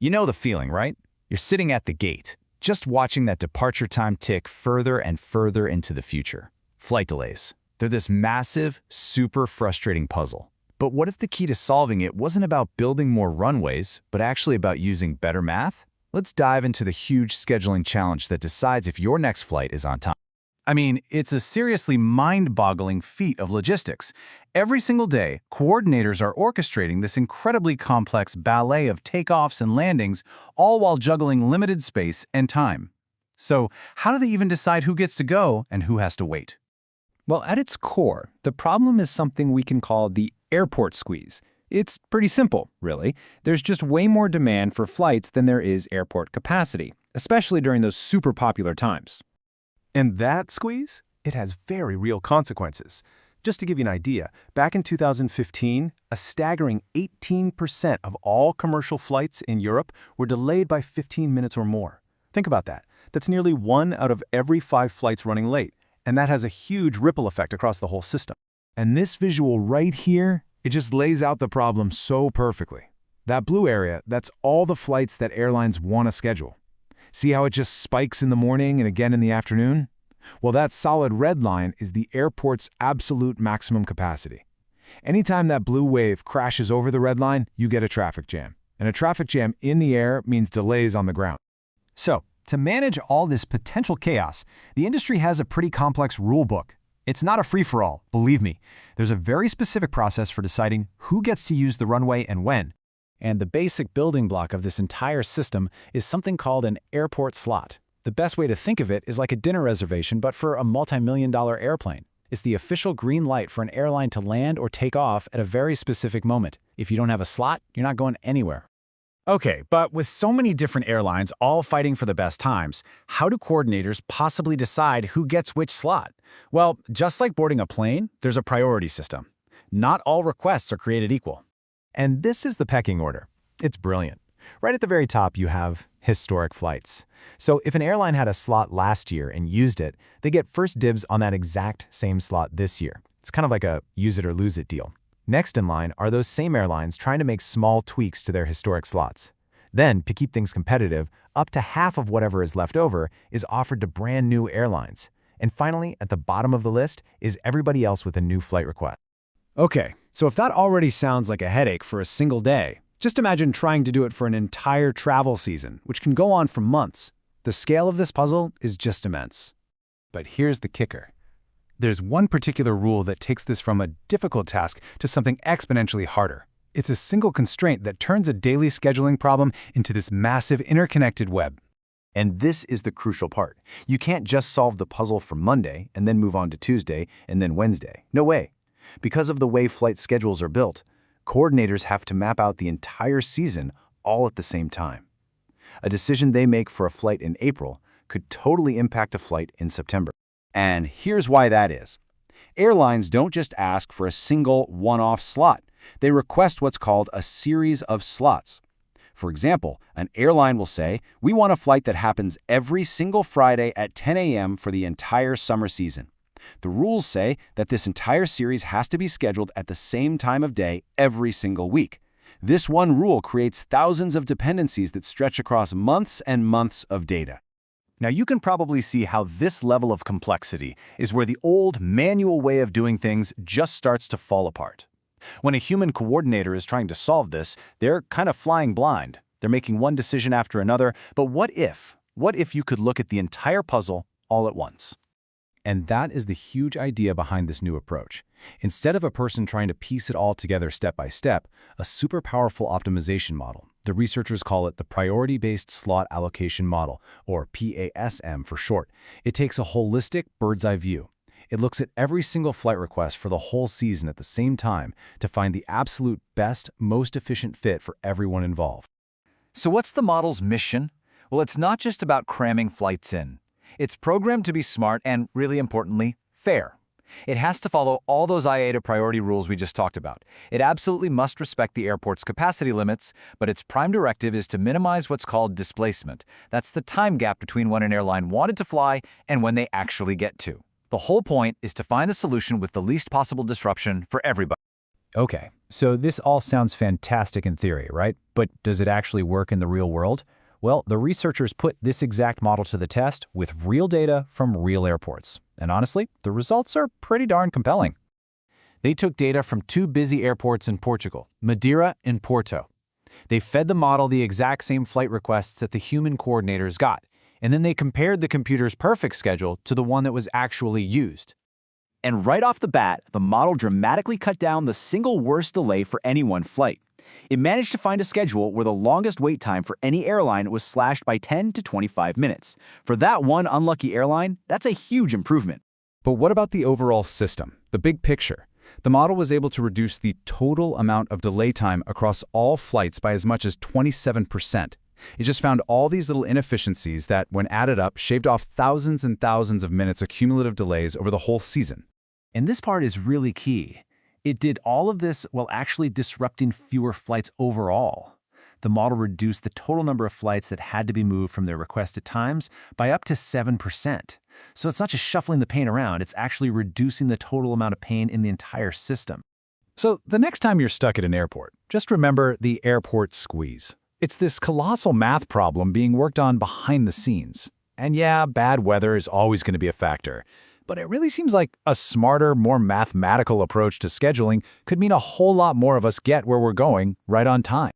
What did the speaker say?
You know the feeling, right? You're sitting at the gate, just watching that departure time tick further and further into the future. Flight delays. They're this massive, super frustrating puzzle. But what if the key to solving it wasn't about building more runways, but actually about using better math? Let's dive into the huge scheduling challenge that decides if your next flight is on time. I mean, it's a seriously mind-boggling feat of logistics. Every single day, coordinators are orchestrating this incredibly complex ballet of takeoffs and landings, all while juggling limited space and time. So, how do they even decide who gets to go and who has to wait? Well, at its core, the problem is something we can call the airport squeeze. It's pretty simple, really. There's just way more demand for flights than there is airport capacity, especially during those super popular times. And that squeeze? It has very real consequences. Just to give you an idea, back in 2015, a staggering 18% of all commercial flights in Europe were delayed by 15 minutes or more. Think about that. That's nearly 1 out of every 5 flights running late, and that has a huge ripple effect across the whole system. And this visual right here, it just lays out the problem so perfectly. That blue area, that's all the flights that airlines want to schedule. See how it just spikes in the morning and again in the afternoon? Well, that solid red line is the airport's absolute maximum capacity. Anytime that blue wave crashes over the red line, you get a traffic jam. And a traffic jam in the air means delays on the ground. So, to manage all this potential chaos, the industry has a pretty complex rule book. It's not a free-for-all, believe me. There's a very specific process for deciding who gets to use the runway and when. And the basic building block of this entire system is something called an airport slot. The best way to think of it is like a dinner reservation, but for a multi-million-dollar airplane. It's the official green light for an airline to land or take off at a very specific moment. If you don't have a slot, you're not going anywhere. Okay, but with so many different airlines all fighting for the best times, how do coordinators possibly decide who gets which slot? Well, just like boarding a plane, there's a priority system. Not all requests are created equal. And this is the pecking order. It's brilliant. Right at the very top, you have historic flights. So if an airline had a slot last year and used it, they get first dibs on that exact same slot this year. It's kind of like a use it or lose it deal. Next in line are those same airlines trying to make small tweaks to their historic slots. Then, to keep things competitive, up to half of whatever is left over is offered to brand new airlines. And finally, at the bottom of the list is everybody else with a new flight request. Okay, so if that already sounds like a headache for a single day, just imagine trying to do it for an entire travel season, which can go on for months. The scale of this puzzle is just immense. But here's the kicker. There's one particular rule that takes this from a difficult task to something exponentially harder. It's a single constraint that turns a daily scheduling problem into this massive interconnected web. And this is the crucial part. You can't just solve the puzzle for Monday and then move on to Tuesday and then Wednesday. No way. Because of the way flight schedules are built, coordinators have to map out the entire season all at the same time. A decision they make for a flight in April could totally impact a flight in September. And here's why that is. Airlines don't just ask for a single one-off slot. They request what's called a series of slots. For example, an airline will say, we want a flight that happens every single Friday at 10 a.m. for the entire summer season. The rules say that this entire series has to be scheduled at the same time of day every single week. This one rule creates thousands of dependencies that stretch across months and months of data. Now you can probably see how this level of complexity is where the old manual way of doing things just starts to fall apart. When a human coordinator is trying to solve this, they're kind of flying blind. They're making one decision after another, but what if you could look at the entire puzzle all at once? And that is the huge idea behind this new approach. Instead of a person trying to piece it all together step by step, a super powerful optimization model. The researchers call it the Priority-Based Slot Allocation Model, or PASM for short. It takes a holistic bird's-eye view. It looks at every single flight request for the whole season at the same time to find the absolute best, most efficient fit for everyone involved. So what's the model's mission? Well, it's not just about cramming flights in. It's programmed to be smart and, really importantly, fair. It has to follow all those IATA priority rules we just talked about. It absolutely must respect the airport's capacity limits, but its prime directive is to minimize what's called displacement. That's the time gap between when an airline wanted to fly and when they actually get to. The whole point is to find the solution with the least possible disruption for everybody. Okay, so this all sounds fantastic in theory, right? But does it actually work in the real world? Well, the researchers put this exact model to the test with real data from real airports. And honestly, the results are pretty darn compelling. They took data from two busy airports in Portugal, Madeira and Porto. They fed the model the exact same flight requests that the human coordinators got, and then they compared the computer's perfect schedule to the one that was actually used. And right off the bat, the model dramatically cut down the single worst delay for any one flight. It managed to find a schedule where the longest wait time for any airline was slashed by 10 to 25 minutes. For that one unlucky airline, that's a huge improvement. But what about the overall system, the big picture? The model was able to reduce the total amount of delay time across all flights by as much as 27%. It just found all these little inefficiencies that, when added up, shaved off thousands and thousands of minutes of cumulative delays over the whole season. And this part is really key. It did all of this while actually disrupting fewer flights overall. The model reduced the total number of flights that had to be moved from their requested times by up to 7%. So it's not just shuffling the pain around, it's actually reducing the total amount of pain in the entire system. So the next time you're stuck at an airport, just remember the airport squeeze. It's this colossal math problem being worked on behind the scenes. And yeah, bad weather is always going to be a factor. But it really seems like a smarter, more mathematical approach to scheduling could mean a whole lot more of us get where we're going right on time.